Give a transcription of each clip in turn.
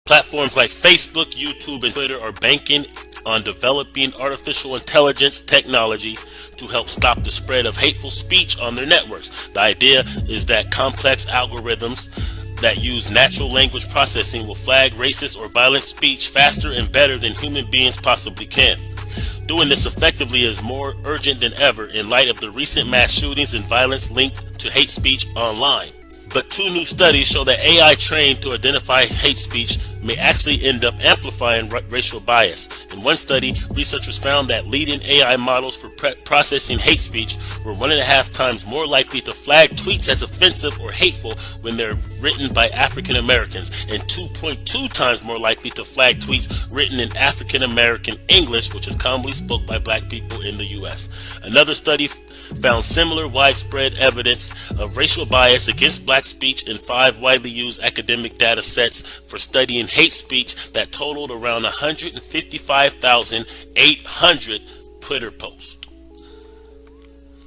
Platforms like Facebook, YouTube, and Twitter are banking on developing artificial intelligence technology to help stop the spread of hateful speech on their networks. The idea is that complex algorithms that use natural language processing will flag racist or violent speech faster and better than human beings possibly can. Doing this effectively is more urgent than ever in light of the recent mass shootings and violence linked to hate speech online. But two new studies show that AI trained to identify hate speech may actually end up amplifying racial bias. In one study, researchers found that leading AI models for processing hate speech were 1.5 times more likely to flag tweets as offensive or hateful when they're written by African Americans, and 2.2 times more likely to flag tweets written in African American English, which is commonly spoken by black people in the US. Another study found similar widespread evidence of racial bias against black speech in 5 widely used academic data sets for studying hate speech that totaled around 155,800 Twitter posts.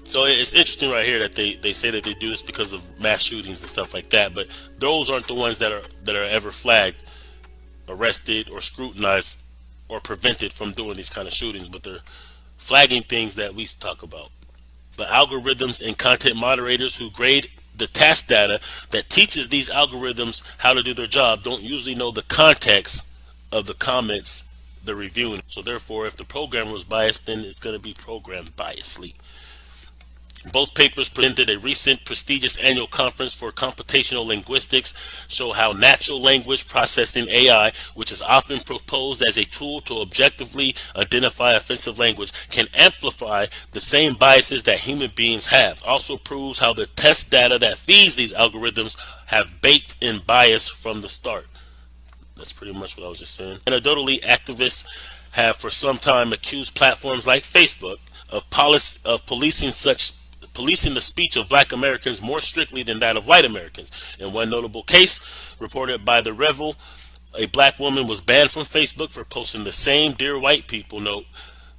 So it's interesting right here that they say that they do this because of mass shootings and stuff like that, but those aren't the ones that are ever flagged, arrested, or scrutinized, or prevented from doing these kind of shootings, but they're flagging things that we talk about. The algorithms and content moderators who grade the task data that teaches these algorithms how to do their job don't usually know the context of the comments they're reviewing. So therefore, if the programmer was biased, then it's going to be programmed biasly. Both papers presented a recent prestigious annual conference for computational linguistics show how natural language processing AI, which is often proposed as a tool to objectively identify offensive language, can amplify the same biases that human beings have. Also proves how the test data that feeds these algorithms have baked in bias from the start. That's pretty much what I was just saying. Anecdotally, activists have for some time accused platforms like Facebook of policing the speech of black Americans more strictly than that of white Americans. In one notable case reported by The Revel, a black woman was banned from Facebook for posting the same "Dear White People" note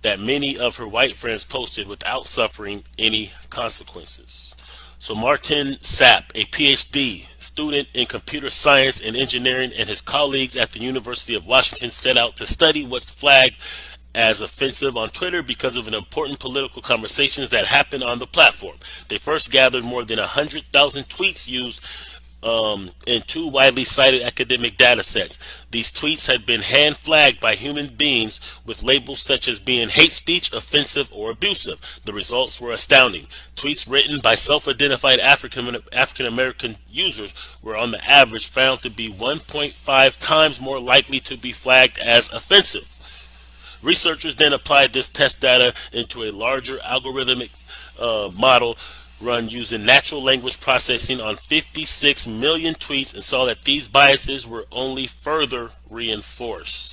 that many of her white friends posted without suffering any consequences. So Martin Sapp, a PhD student in computer science and engineering, and his colleagues at the University of Washington set out to study what's flagged as offensive on Twitter because of an important political conversations that happened on the platform. They first gathered more than 100,000 tweets used in 2 widely cited academic data sets. These tweets had been hand flagged by human beings with labels such as being hate speech, offensive, or abusive. The results were astounding. Tweets written by self-identified African American users were on the average found to be 1.5 times more likely to be flagged as offensive. Researchers then applied this test data into a larger algorithmic model run using natural language processing on 56 million tweets and saw that these biases were only further reinforced.